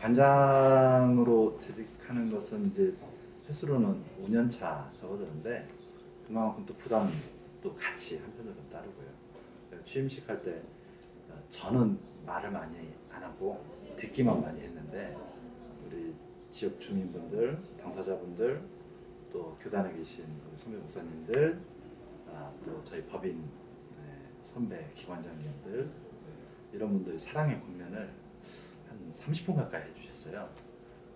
관장으로 재직하는 것은 이제 횟수로는 5년 차 접어드는데 그만큼 또 부담도 같이 한편으로는 따르고요. 취임식 할 때 저는 말을 많이 안 하고 듣기만 많이 했는데 우리 지역 주민분들, 당사자분들, 또 교단에 계신 우리 선배 목사님들, 또 저희 법인 선배 기관장님들 이런 분들이 사랑의 권면을 한 30분 가까이 해주셨어요.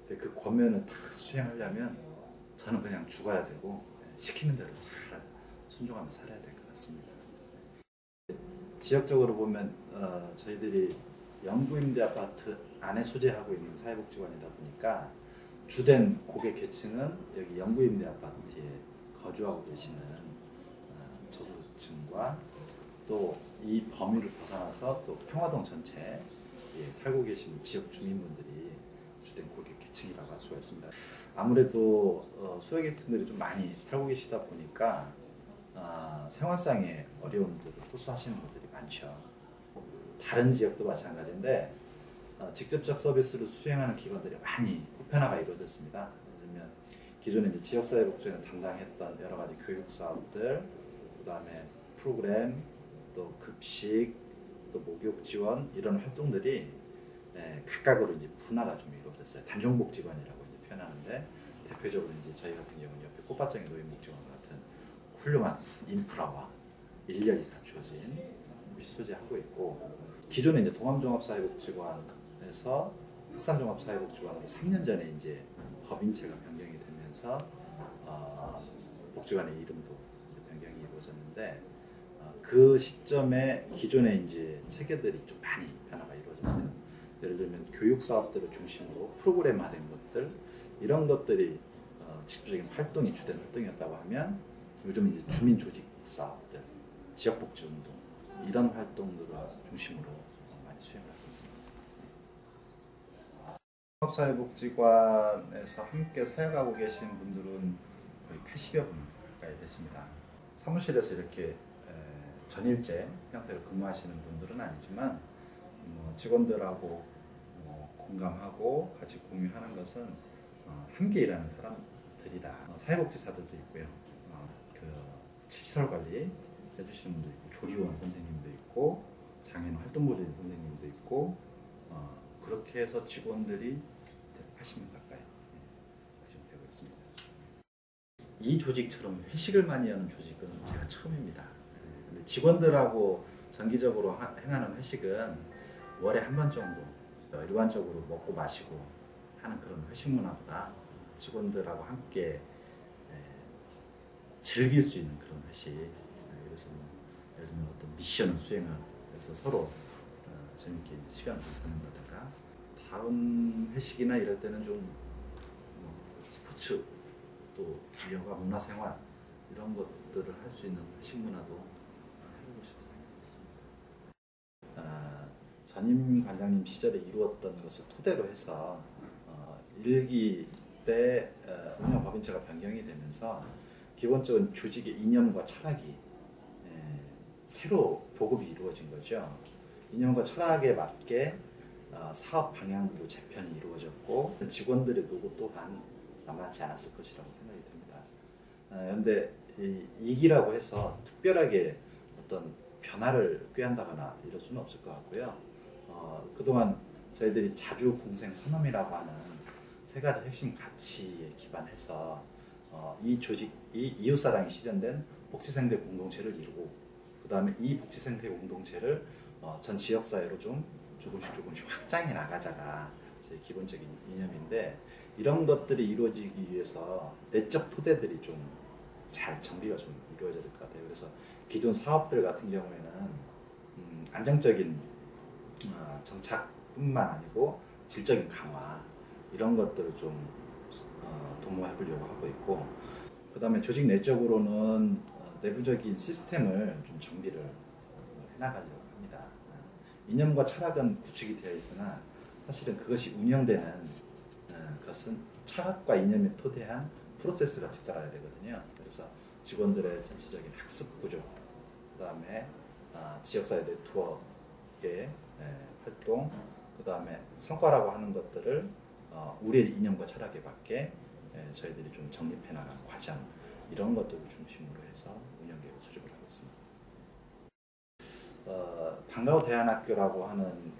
근데 그 권면을 다 수행하려면 저는 그냥 죽어야 되고 시키는 대로 잘 순종하며 살아야 될 것 같습니다. 지역적으로 보면 저희들이 영구임대 아파트 안에 소재하고 있는 사회복지관이다 보니까 주된 고객 계층은 여기 영구임대 아파트에 거주하고 계시는 저소득층과 또 이 범위를 벗어나서 또 평화동 전체에 살고 계신 지역 주민분들이 주된 고객 계층이라고 할 수가 있습니다. 아무래도 소외계층들이 좀 많이 살고 계시다 보니까 생활상의 어려움들을 호소하시는 분들이 많죠. 다른 지역도 마찬가지인데 직접적 서비스를 수행하는 기관들이 많이 보편화가 이루어졌습니다. 예를 들면 기존에 이제 지역사회복지를 담당했던 여러 가지 교육 사업들, 그다음에 프로그램, 또 급식, 또 목욕 지원 이런 활동들이 각각으로 이제 분화가 좀 이루어졌어요. 단종복지관이라고 이제 표현하는데 대표적으로 이제 저희 같은 경우는 옆에 꽃밭정이 노인복지관 같은 훌륭한 인프라와 인력이 갖추어진 곳이 소재하고 있고 기존에 이제 동암종합사회복지관에서 흑산종합사회복지관으로 3년 전에 이제 법인체가 변경이 되면서 복지관의 이름도 변경이 이루어졌는데 그 시점에 기존의 이제 체계들이 좀 많이 변화가 이루어졌어요. 예를 들면 교육 사업들을 중심으로 프로그램화된 것들 이런 것들이 직접적인 활동이 주된 활동이었다고 하면 요즘 이제 주민 조직 사업들, 지역 복지 운동 이런 활동들을 중심으로 많이 수행을 하고 있습니다. 사회복지관에서 함께 사역하고 계신 분들은 거의 80여 분 가까이 되십니다. 사무실에서 이렇게 전일제 형태로 근무하시는 분들은 아니지만 직원들하고 공감하고 같이 공유하는 것은 함께 일하는 사람들이다. 사회복지사들도 있고요. 그 시설 관리 해주시는 분도 있고 조리원 선생님도 있고 장애인 활동보조인 선생님도 있고 그렇게 해서 직원들이 80명 가까이 그 정도 되고 있습니다. 이 조직처럼 회식을 많이 하는 조직은 제가 처음입니다. 직원들하고 정기적으로 행하는 회식은 월에 한 번 정도 일반적으로 먹고 마시고 하는 그런 회식 문화보다 직원들하고 함께 즐길 수 있는 그런 회식. 그래서 예를 들면 어떤 미션을 수행해서 서로 재밌게 시간을 보낸다든가 다른 회식이나 이럴 때는 좀 스포츠 또 여가 문화생활 이런 것들을 할 수 있는 회식 문화도 전임 관장님 시절에 이루었던 것을 토대로 해서 1기 때 운영법인체가 변경이 되면서 기본적인 조직의 이념과 철학이 새로 보급이 이루어진 거죠. 이념과 철학에 맞게 사업 방향들도 재편이 이루어졌고 직원들의 노고 또한 만만치 않았을 것이라고 생각이 듭니다. 그런데 이 2기라고 해서 특별하게 어떤 변화를 꾀한다거나 이럴 수는 없을 것 같고요. 그동안 저희들이 자주 공생 선언이라고 하는 세 가지 핵심 가치에 기반해서 이 조직이 이웃사랑이 실현된 복지생태 공동체를 이루고 그 다음에 이 복지생태 공동체를 전 지역사회로 좀 조금씩 확장해 나가자가 제 기본적인 이념인데 이런 것들이 이루어지기 위해서 내적 토대들이 좀 잘 정비가 좀 이루어져야 될 것 같아요. 그래서 기존 사업들 같은 경우에는 안정적인 정착뿐만 아니고 질적인 강화 이런 것들을 좀 도모해 보려고 하고 있고 그 다음에 조직 내적으로는 내부적인 시스템을 좀 정비를 해나가려고 합니다. 이념과 철학은 구축이 되어 있으나 사실은 그것이 운영되는 것은 철학과 이념에 토대한 프로세스가 뒤따라야 되거든요. 그래서 직원들의 전체적인 학습 구조, 그 다음에 지역사회 네트워크의 활동, 그 다음에 성과라고 하는 것들을 우리의 이념과 철학에 맞게 저희들이 좀 정립해 나가는 과정, 이런 것들을 중심으로 해서 운영계획을 수립을 하고 있습니다. 방과후 대안학교라고 하는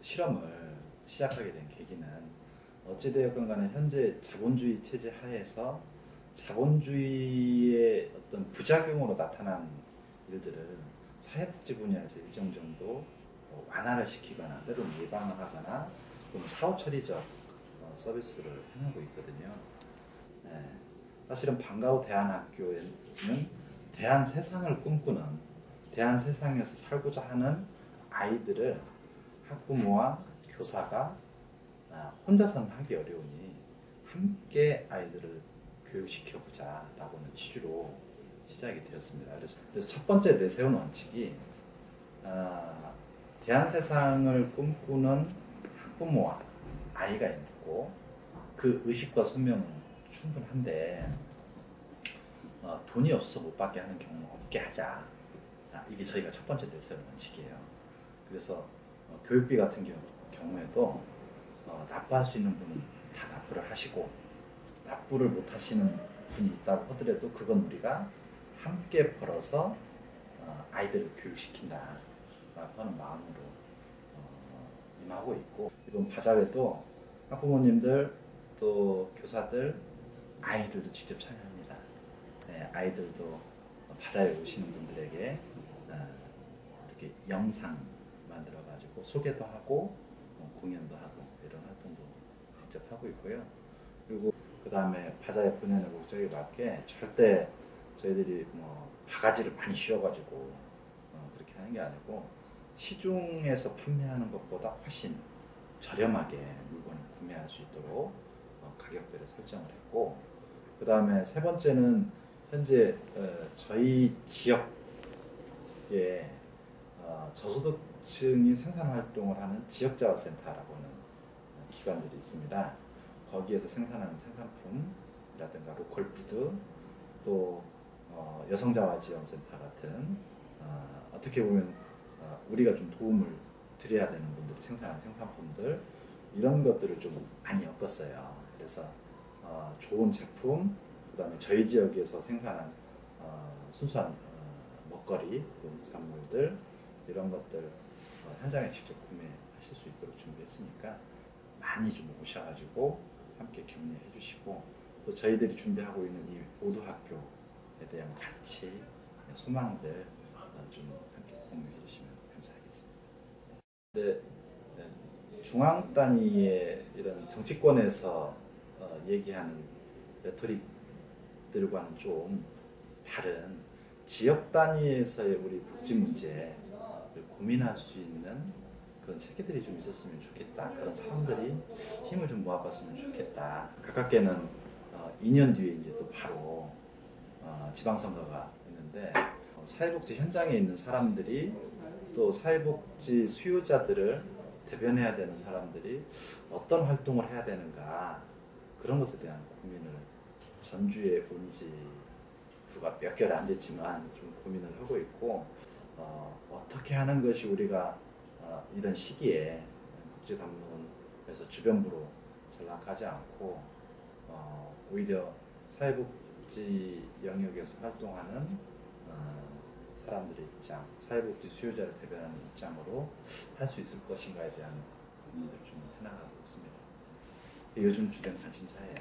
실험을 시작하게 된 계기는 어찌되었건 간에 현재 자본주의 체제 하에서 자본주의의 어떤 부작용으로 나타난 일들을 사회복지 분야에서 일정 정도 완화를 시키거나 때로는 예방을 하거나 또는 사후 처리적 서비스를 행하고 있거든요. 네. 사실은 방과후 대안학교에는 대안 세상을 꿈꾸는, 대안 세상에서 살고자 하는 아이들을 학부모와 교사가 혼자서는 하기 어려우니 함께 아이들을 교육시켜보자 라고는 취지로 시작이 되었습니다. 그래서 첫 번째 내세운 원칙이 대안 세상을 꿈꾸는 학부모와 아이가 있고 그 의식과 소명은 충분한데 돈이 없어서 못 받게 하는 경우 없게 하자. 이게 저희가 첫 번째 내세운 원칙이에요. 그래서 교육비 같은 경우에도 납부할 수 있는 분은 다 납부를 하시고, 납부를 못 하시는 분이 있다고 하더라도 그건 우리가 함께 벌어서 아이들을 교육시킨다 라고 하는 마음으로 임하고 있고, 이번 바자회도 학부모님들 또 교사들, 아이들도 직접 참여합니다. 네, 아이들도 바자회 오시는 분들에게 이렇게 영상 만들어 가지고 소개도 하고 공연도 하고 이런 활동도 직접 하고 있고요. 그리고 그 다음에 바자회 본연의 목적에 맞게 절대 저희들이 바가지를 많이 씌워가지고 그렇게 하는 게 아니고 시중에서 판매하는 것보다 훨씬 저렴하게 물건을 구매할 수 있도록 가격대를 설정을 했고, 그 다음에 세 번째는 현재 저희 지역에 저소득층이 생산활동을 하는 지역자원센터라고 하는 기관들이 있습니다. 거기에서 생산하는 생산품이라든가 로컬푸드, 또 여성자활지원센터 같은 어떻게 보면 우리가 좀 도움을 드려야 되는 분들이 생산한 생산품들, 이런 것들을 좀 많이 엮었어요. 그래서 좋은 제품, 그 다음에 저희 지역에서 생산한 순수한 먹거리, 농산물들, 이런 것들 현장에 직접 구매하실 수 있도록 준비했으니까 많이 좀 오셔가지고 함께 격려해 주시고, 또 저희들이 준비하고 있는 이 오두학교에 대한 가치, 소망들 좀 함께 공유해 주시면 감사하겠습니다. 근데 중앙 단위의 이런 정치권에서 얘기하는 레토릭들과는 좀 다른 지역 단위에서의 우리 복지 문제를 고민할 수 있는 그런 체계들이 좀 있었으면 좋겠다. 그런 사람들이 힘을 좀 모아봤으면 좋겠다. 가깝게는 2년 뒤에 이제 또 바로 지방선거가 있는데 사회복지 현장에 있는 사람들이 또 사회복지 수요자들을 대변해야 되는 사람들이 어떤 활동을 해야 되는가, 그런 것에 대한 고민을 전주에 온 지 불과 몇 개월 안 됐지만 좀 고민을 하고 있고, 어떻게 하는 것이 우리가 이런 시기에 복지담론에서 주변부로 전락하지 않고 오히려 사회복지 영역에서 활동하는 사람들의 입장, 사회복지 수요자를 대변하는 입장으로 할 수 있을 것인가에 대한 고민을 좀 해나가고 있습니다. 요즘 주된 관심사예요.